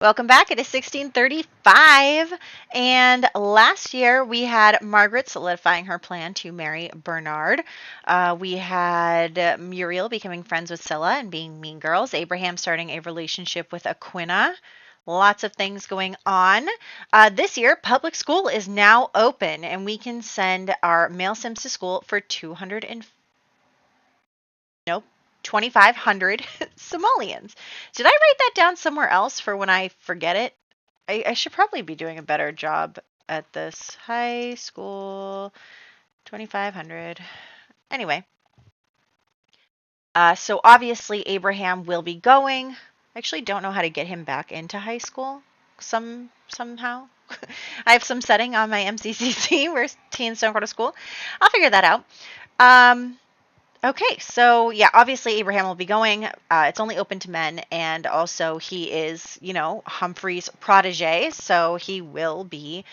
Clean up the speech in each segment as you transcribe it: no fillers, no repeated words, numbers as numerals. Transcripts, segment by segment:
Welcome back. It is 1635, and last year we had Margaret solidifying her plan to marry Bernard. We had Muriel becoming friends with Scylla and being mean girls. Abraham starting a relationship with Aquina. Lots of things going on. This year, public school is now open, and we can send our male Sims to school for 2,500 simoleons. Did I write that down somewhere else for when I forget it? I should probably be doing a better job at this. High school 2,500. Anyway, so obviously Abraham will be going. I actually don't know how to get him back into high school. Somehow. I have some setting on my MCCC where teens don't go to school. I'll figure that out. Um, Okay, so yeah, obviously Abraham will be going. It's only open to men, and also he is, Humphrey's protege, so he will be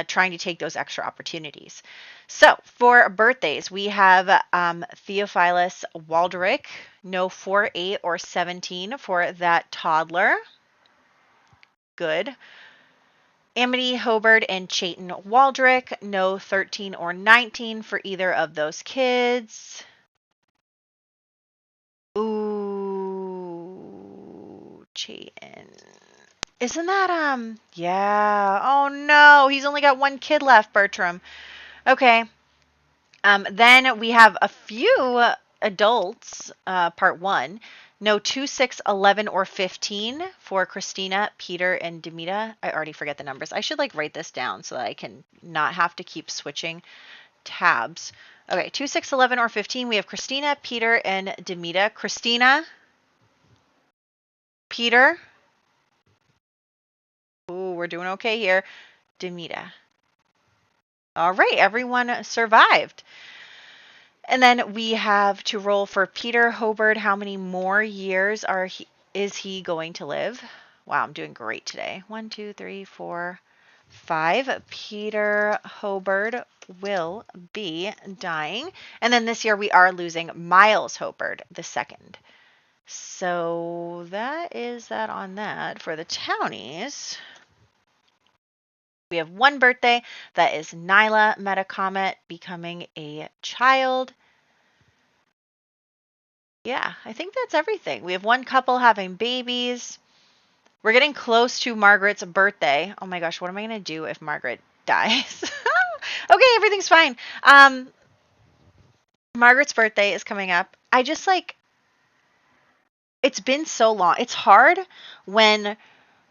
trying to take those extra opportunities. So for birthdays, we have Theophilus Walderick, no 4, 8, or 17 for that toddler. Good. Amity Hobart and Chayton Waldrick, no 13 or 19 for either of those kids. Ooh, Chayton. Isn't that, yeah. Oh no, he's only got one kid left, Bertram. Okay. Then we have a few adults, part one. No 2, 6, 11, or 15 for Christina, Peter, and Demita. I already forget the numbers. I should write this down so that I can not have to keep switching tabs. Okay, 2, 6, 11, or 15. We have Christina, Peter, and Demita. Christina, Peter. Ooh, we're doing okay here. Demita. All right, everyone survived. And then we have to roll for Peter Hobart. How many more years is he going to live? Wow, I'm doing great today. 1, 2, 3, 4, 5. Peter Hobart will be dying. And then this year we are losing Miles Hobart the second. So that is that on that for the townies. We have one birthday. That is Nyla Metacomet becoming a child. Yeah, I think that's everything. We have one couple having babies. We're getting close to Margaret's birthday. Oh my gosh, what am I going to do if Margaret dies? Okay, everything's fine. Margaret's birthday is coming up. I just it's been so long. It's hard when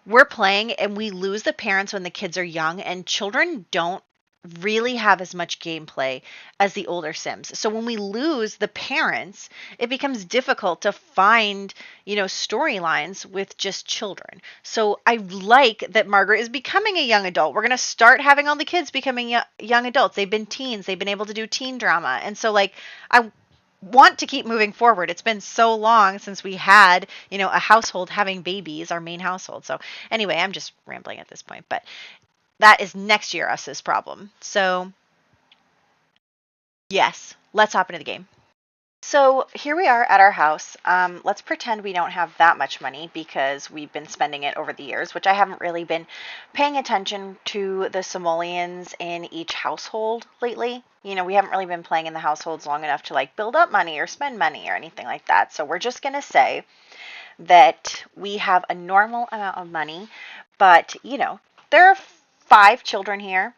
we're playing and we lose the parents when the kids are young, and children don't really have as much gameplay as the older Sims. So when we lose the parents, it becomes difficult to find, storylines with just children. So I like that Margaret is becoming a young adult. We're going to start having all the kids becoming young adults. They've been teens. They've been able to do teen drama. And so I want to keep moving forward. It's been so long since we had, a household having babies, our main household. So anyway, I'm just rambling at this point, but that is next year us's problem. So yes, let's hop into the game. So here we are at our house. Let's pretend we don't have that much money because we've been spending it over the years, which I haven't really been paying attention to the simoleons in each household lately. We haven't really been playing in the households long enough to build up money or spend money or anything like that. So we're just going to say that we have a normal amount of money, but there are 5 children here,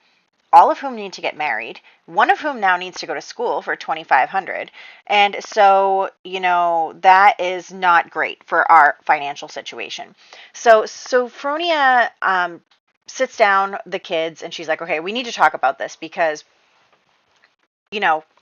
all of whom need to get married, one of whom now needs to go to school for 2,500. And so, that is not great for our financial situation. So Fronia sits down the kids and she's like, okay, we need to talk about this because,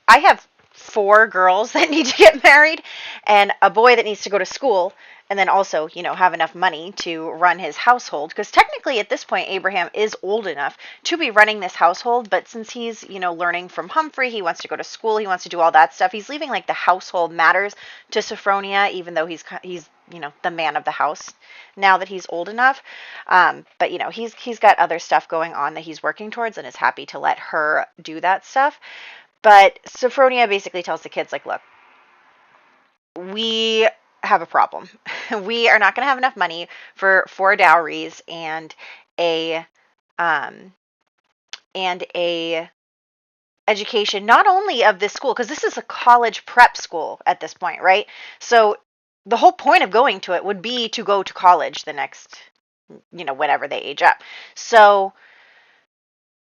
I have 4 girls that need to get married and a boy that needs to go to school, and then also, have enough money to run his household. Because technically at this point, Abraham is old enough to be running this household. But since he's, learning from Humphrey, he wants to go to school, he wants to do all that stuff. He's leaving the household matters to Sophronia, even though he's the man of the house now that he's old enough. But, he's got other stuff going on that he's working towards and is happy to let her do that stuff. But Sophronia basically tells the kids, look, we have a problem. We are not going to have enough money for four dowries a um, and a education, not only of this school, because this is a college prep school at this point, right? So the whole point of going to it would be to go to college the next, whenever they age up. So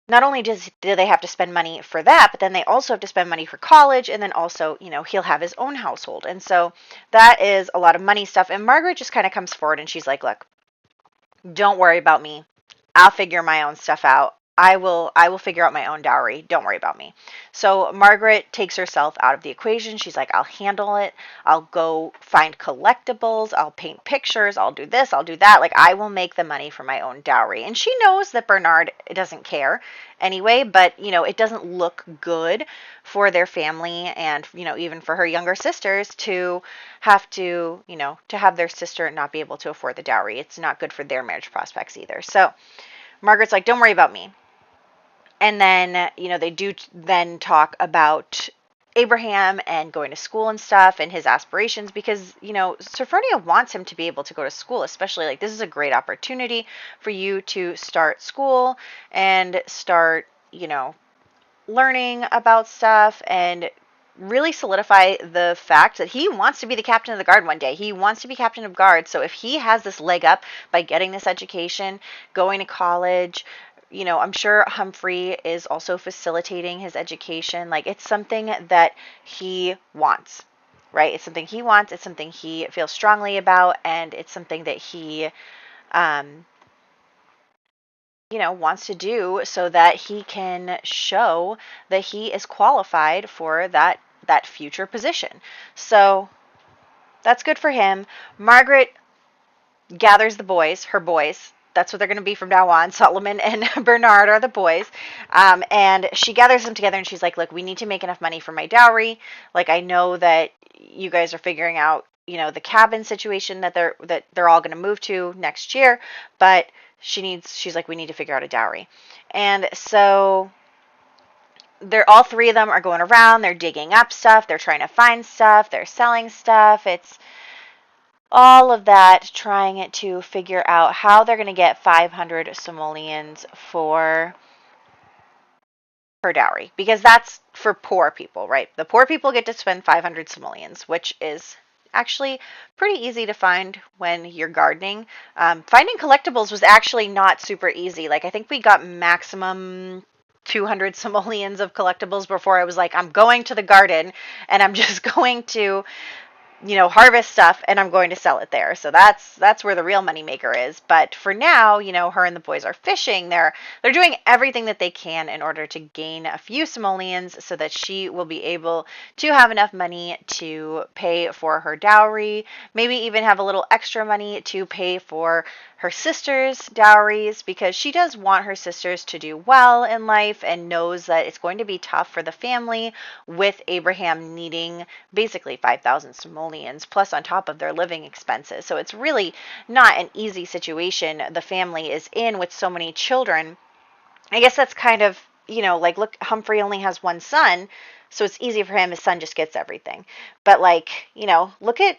not only do they have to spend money for that, but then they also have to spend money for college, and then also, he'll have his own household. And so that is a lot of money stuff. And Margaret just kind of comes forward and she's like, look, don't worry about me. I'll figure my own stuff out. I will figure out my own dowry. Don't worry about me. So Margaret takes herself out of the equation. She's like, I'll handle it. I'll go find collectibles. I'll paint pictures. I'll do this. I'll do that. Like, I will make the money for my own dowry. And she knows that Bernard doesn't care anyway, but it doesn't look good for their family and, even for her younger sisters to have to have their sister not be able to afford the dowry. It's not good for their marriage prospects either. So Margaret's like, don't worry about me. And then, they do then talk about Abraham and going to school and stuff and his aspirations because, Sophronia wants him to be able to go to school, especially like this is a great opportunity for you to start school and start, learning about stuff and really solidify the fact that he wants to be the captain of the guard one day. He wants to be captain of guard. So if he has this leg up by getting this education, going to college, I'm sure Humphrey is also facilitating his education. Like, it's something that he wants, right? It's something he wants. It's something he feels strongly about. And it's something that he, wants to do so that he can show that he is qualified for that future position. So that's good for him. Margaret gathers the boys, her boys. That's what they're going to be from now on. Solomon and Bernard are the boys. And she gathers them together and she's like, look, we need to make enough money for my dowry. Like, I know that you guys are figuring out, the cabin situation that they're all going to move to next year, but she's like, we need to figure out a dowry. And so they're all three of them are going around, they're digging up stuff, they're trying to find stuff, they're selling stuff. It's all of that, trying to figure out how they're going to get 500 simoleons for her dowry, because that's for poor people, right? The poor people get to spend 500 simoleons, which is actually pretty easy to find when you're gardening. Finding collectibles was actually not super easy. Like, I think we got maximum 200 simoleons of collectibles before I was like, I'm going to the garden and I'm just going to harvest stuff and I'm going to sell it there. So that's where the real money maker is. But for now, her and the boys are fishing. They're doing everything that they can in order to gain a few simoleons so that she will be able to have enough money to pay for her dowry, maybe even have a little extra money to pay for her sisters' dowries, because she does want her sisters to do well in life and knows that it's going to be tough for the family with Abraham needing basically 5,000 simoleons plus on top of their living expenses. So it's really not an easy situation the family is in with so many children. I guess that's kind of, like, look, Humphrey only has one son, so it's easy for him. His son just gets everything. But, like, look at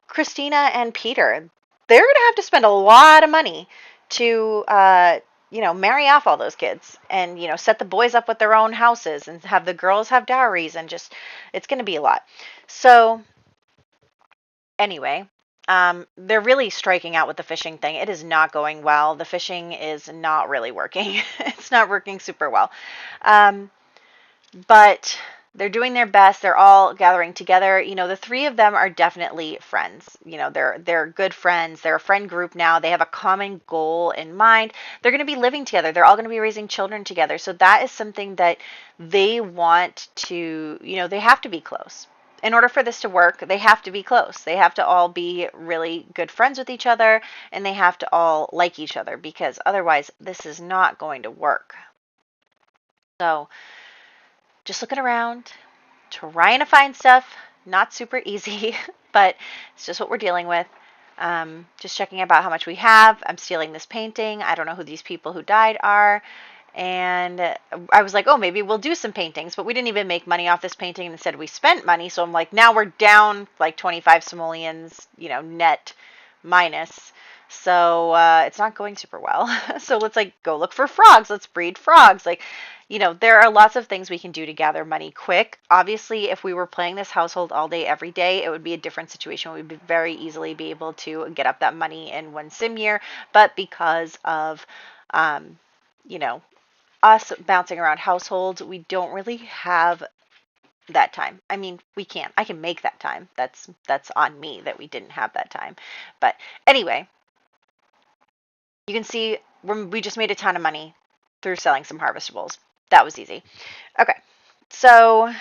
Christina and Peter. They're going to have to spend a lot of money to, marry off all those kids and, set the boys up with their own houses and have the girls have dowries and just, it's going to be a lot. So anyway, they're really striking out with the fishing thing. It is not going well. The fishing is not really working. It's not working super well. But they're doing their best. They're all gathering together. The three of them are definitely friends. They're good friends. They're a friend group now. They have a common goal in mind. They're going to be living together. They're all going to be raising children together. So that is something that they want to, they have to be close. In order for this to work, they have to be close. They have to all be really good friends with each other, and they have to all like each other, because otherwise this is not going to work. So just looking around, trying to find stuff, not super easy, but it's just what we're dealing with. Just checking about how much we have. I'm stealing this painting. I don't know who these people who died are. And I was like, oh, maybe we'll do some paintings, but we didn't even make money off this painting. Instead, we spent money. So I'm like, now we're down like 25 simoleons, net minus. So it's not going super well. So let's like go look for frogs. Let's breed frogs. Like, there are lots of things we can do to gather money quick. Obviously, if we were playing this household all day, every day, it would be a different situation. We'd very easily be able to get up that money in one sim year. But because of, um, you know, us bouncing around households, we don't really have that time. I mean, we can. I can make that time. That's on me that we didn't have that time. But anyway, you can see we just made a ton of money through selling some harvestables. That was easy. Okay. So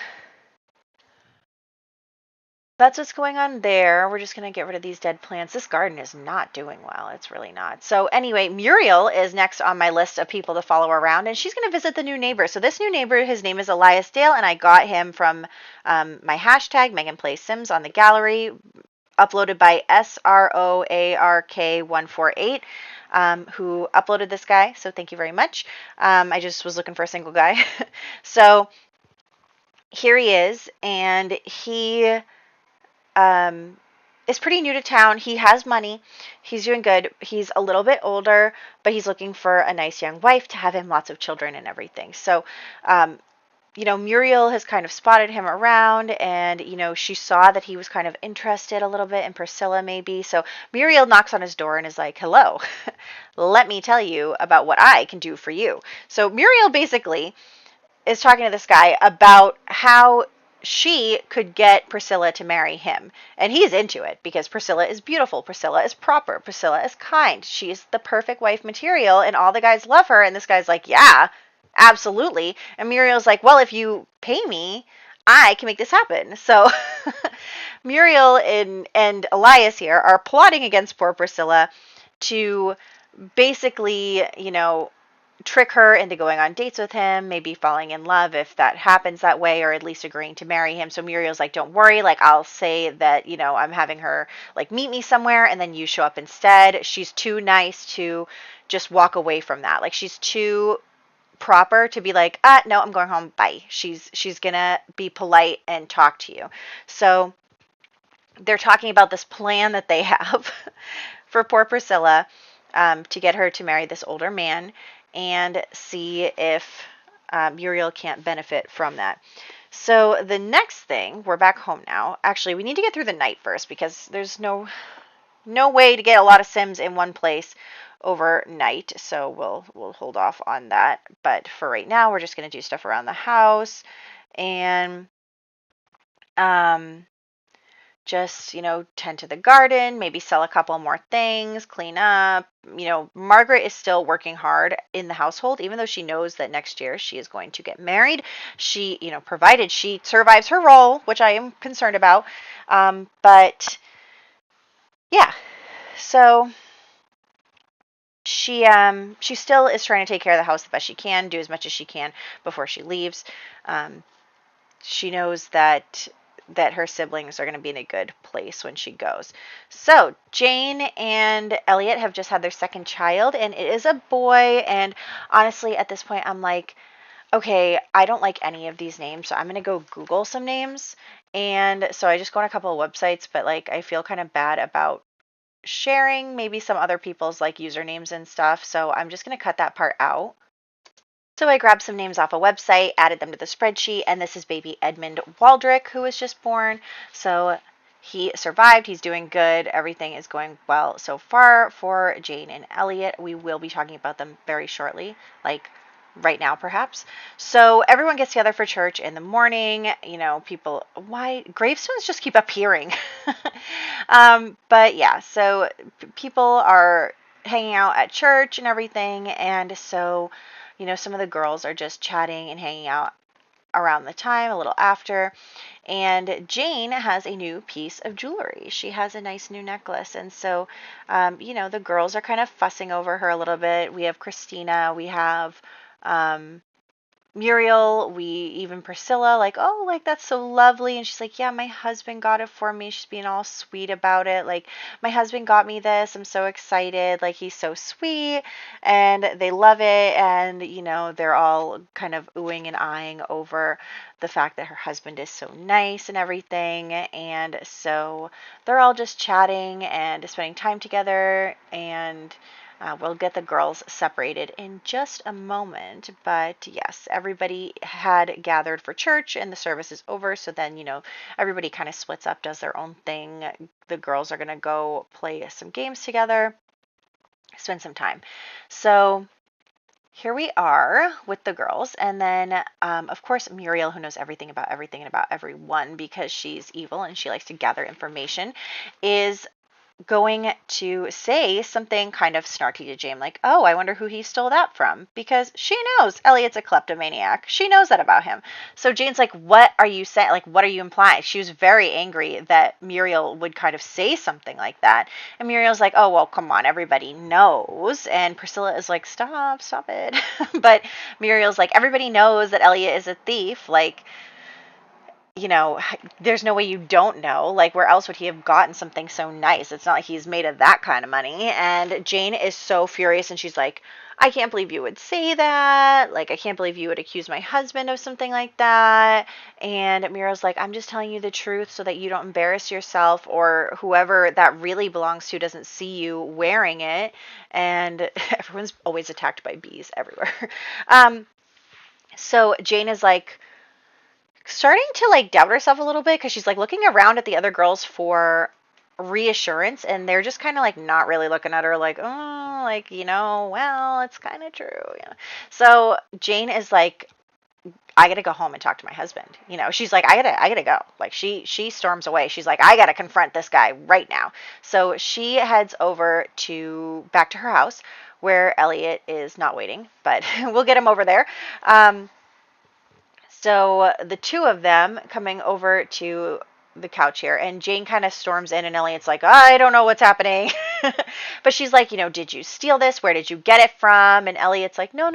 that's what's going on there. We're just going to get rid of these dead plants. This garden is not doing well. It's really not. So anyway, Muriel is next on my list of people to follow around, and she's going to visit the new neighbor. So this new neighbor, his name is Elias Dale, and I got him from my hashtag, Megan Plays Sims, on the gallery, uploaded by SROARK148, who uploaded this guy. So thank you very much. I just was looking for a single guy. So here he is, and he is pretty new to town. He has money. He's doing good. He's a little bit older, but he's looking for a nice young wife to have him lots of children and everything. So, Muriel has kind of spotted him around, and, she saw that he was kind of interested a little bit in Priscilla, maybe. So Muriel knocks on his door and is like, hello, let me tell you about what I can do for you. So Muriel basically is talking to this guy about how she could get Priscilla to marry him. And he's into it because Priscilla is beautiful. Priscilla is proper. Priscilla is kind. She's the perfect wife material, and all the guys love her. And this guy's like, yeah, absolutely. And Muriel's like, well, if you pay me, I can make this happen. So Muriel and Elias here are plotting against poor Priscilla to basically, trick her into going on dates with him, maybe falling in love if that happens that way, or at least agreeing to marry him. So Muriel's like, don't worry, like I'll say that, I'm having her like meet me somewhere and then you show up instead. She's too nice to just walk away from that. Like she's too proper to be like, no, I'm going home, bye. She's gonna be polite and talk to you. So they're talking about this plan that they have for poor Priscilla, to get her to marry this older man and see if Muriel can't benefit from that. So the next thing, we're back home now. Actually, we need to get through the night first because there's no way to get a lot of Sims in one place overnight. So we'll hold off on that. But for right now, we're just going to do stuff around the house and just, tend to the garden, maybe sell a couple more things, clean up. Margaret is still working hard in the household, even though she knows that next year she is going to get married. She, provided she survives her role, which I am concerned about. But yeah, so she still is trying to take care of the house the best she can, do as much as she can before she leaves. She knows that her siblings are going to be in a good place when she goes. So Jane and Elliot have just had their second child, and it is a boy. And honestly, at this point, I'm like, okay, I don't like any of these names, so I'm going to go Google some names. And so I just go on a couple of websites, but like I feel kind of bad about sharing maybe some other people's like usernames and stuff. So I'm just going to cut that part out. So I grabbed some names off a website, added them to the spreadsheet, and this is baby Edmund Waldrick, who was just born. So he survived. He's doing good. Everything is going well so far for Jane and Elliot. We will be talking about them very shortly, like right now perhaps. So everyone gets together for church in the morning. People, why gravestones just keep appearing. But yeah, so people are hanging out at church and everything, and so some of the girls are just chatting and hanging out around the time, a little after. And Jane has a new piece of jewelry. She has a nice new necklace. And so, the girls are kind of fussing over her a little bit. We have Christina, we have Muriel, even Priscilla, like, oh, like, that's so lovely. And she's like, yeah, my husband got it for me. She's being all sweet about it. Like, my husband got me this. I'm so excited. Like, he's so sweet. And they love it. And, they're all kind of oohing and eyeing over the fact that her husband is so nice and everything. And so they're all just chatting and spending time together. And we'll get the girls separated in just a moment, but yes, everybody had gathered for church and the service is over. So then, everybody kind of splits up, does their own thing. The girls are going to go play some games together, spend some time. So here we are with the girls. And then, of course, Muriel, who knows everything and about everyone because she's evil and she likes to gather information, is going to say something kind of snarky to Jane, like, oh, I wonder who he stole that from, because she knows Elliot's a kleptomaniac. She knows that about him. So Jane's like, what are you saying? Like, what are you implying? She was very angry that Muriel would kind of say something like that. And Muriel's like, oh, well, come on, everybody knows. And Priscilla is like, stop it. But Muriel's like, everybody knows that Elliot is a thief. Like, there's no way you don't know. Like, where else would he have gotten something so nice? It's not like he's made of that kind of money. And Jane is so furious, and she's like, I can't believe you would say that. Like, I can't believe you would accuse my husband of something like that. And Mira's like, I'm just telling you the truth so that you don't embarrass yourself or whoever that really belongs to doesn't see you wearing it. And everyone's always attacked by bees everywhere. So Jane is like, starting to like doubt herself a little bit because she's like looking around at the other girls for reassurance and they're just kind of like not really looking at her like, oh, like, well, it's kind of true. So Jane is like, I gotta go home and talk to my husband. She's like, I gotta go. Like she storms away. She's like, I gotta confront this guy right now. So she heads over back to her house where Elliot is not waiting, but we'll get him over there. So the two of them coming over to the couch here, and Jane kind of storms in, and Elliot's like, I don't know what's happening. But she's like, did you steal this? Where did you get it from? And Elliot's like, no,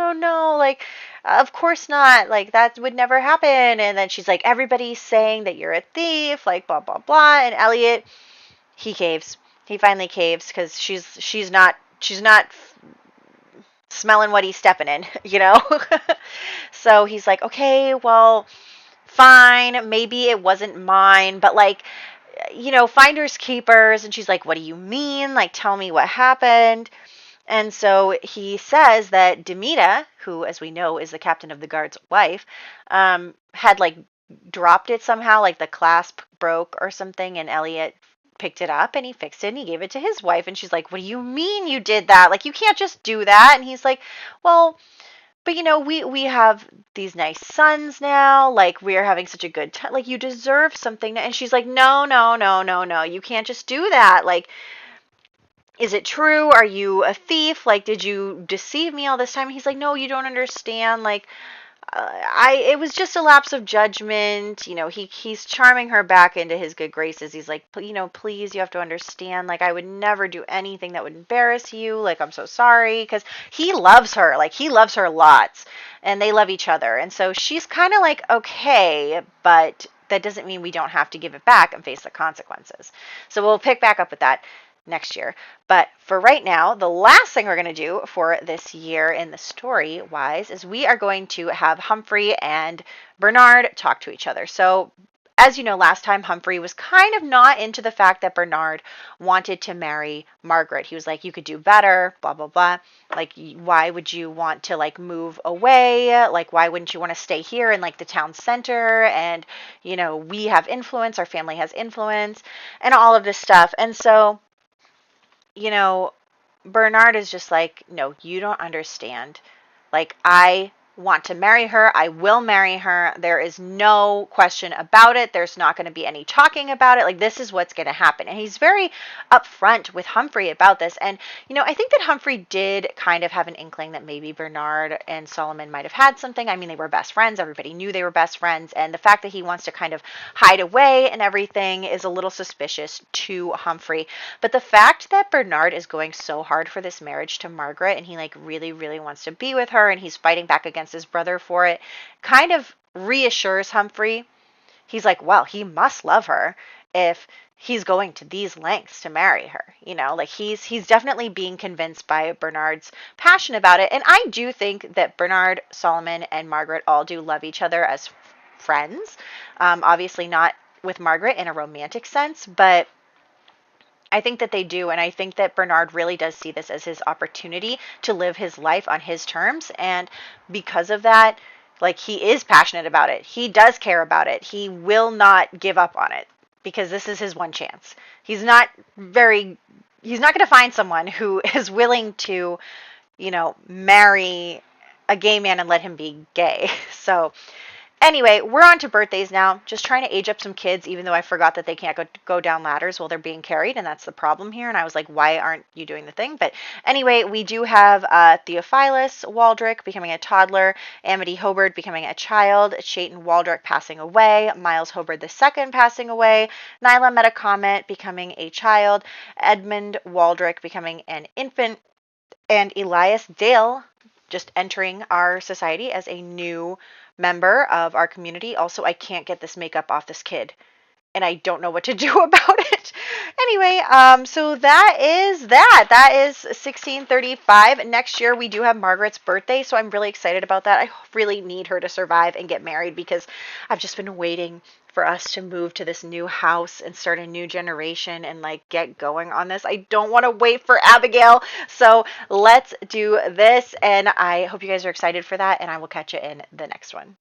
like, of course not. Like, that would never happen. And then she's like, everybody's saying that you're a thief, like, blah, blah, blah. And Elliot, he caves. He finally caves because she's not smelling what he's stepping in, So he's like, okay, well, fine, maybe it wasn't mine, but like, finders keepers. And she's like, what do you mean? Like, tell me what happened. And so he says that Demita, who, as we know, is the captain of the guard's wife, had like dropped it somehow, like the clasp broke or something, and Elliot picked it up and he fixed it and he gave it to his wife. And she's like, what do you mean you did that? Like, you can't just do that. And he's like, well, but we have these nice sons now. Like, we're having such a good time. Like, you deserve something. And she's like, no, you can't just do that. Like, is it true? Are you a thief? Like, did you deceive me all this time? He's like, no, you don't understand. Like, it was just a lapse of judgment. He's charming her back into his good graces. He's like, please, you have to understand. Like, I would never do anything that would embarrass you. Like, I'm so sorry. Because he loves her. Like, he loves her lots. And they love each other. And so she's kind of like, okay, but that doesn't mean we don't have to give it back and face the consequences. So we'll pick back up with that next year. But for right now, the last thing we're going to do for this year in the story wise is we are going to have Humphrey and Bernard talk to each other. So as you know, last time Humphrey was kind of not into the fact that Bernard wanted to marry Margaret. He was like, you could do better, blah, blah, blah. Like, why would you want to like move away? Like, why wouldn't you want to stay here in like the town center? And, we have influence, our family has influence and all of this stuff. And so Bernard is just like, no, you don't understand. Like, I want to marry her. I will marry her. There is no question about it. There's not going to be any talking about it. Like, this is what's going to happen. And he's very upfront with Humphrey about this. And, I think that Humphrey did kind of have an inkling that maybe Bernard and Solomon might have had something. I mean, they were best friends. Everybody knew they were best friends. And the fact that he wants to kind of hide away and everything is a little suspicious to Humphrey. But the fact that Bernard is going so hard for this marriage to Margaret and he like really, really wants to be with her and he's fighting back against against his brother for it, kind of reassures Humphrey. He's like, well, he must love her if he's going to these lengths to marry her. Like he's definitely being convinced by Bernard's passion about it. And I do think that Bernard, Solomon, and Margaret all do love each other as friends. Obviously not with Margaret in a romantic sense, but I think that they do, and I think that Bernard really does see this as his opportunity to live his life on his terms, and because of that, like, he is passionate about it. He does care about it. He will not give up on it because this is his one chance. He's not going to find someone who is willing to, marry a gay man and let him be gay. So anyway, we're on to birthdays now. Just trying to age up some kids, even though I forgot that they can't go down ladders while they're being carried, and that's the problem here. And I was like, why aren't you doing the thing? But anyway, we do have Theophilus Waldrick becoming a toddler, Amity Hobart becoming a child, Chayton Waldrick passing away, Miles Hobart II passing away, Nyla Metacomet becoming a child, Edmund Waldrick becoming an infant, and Elias Dale just entering our society as a new member of our community. Also, I can't get this makeup off this kid, and I don't know what to do about it. Anyway, so that is that. That is 1635. Next year we do have Margaret's birthday, so I'm really excited about that. I really need her to survive and get married because I've just been waiting for us to move to this new house and start a new generation and like get going on this. I don't want to wait for Abigail. So let's do this, and I hope you guys are excited for that, and I will catch you in the next one.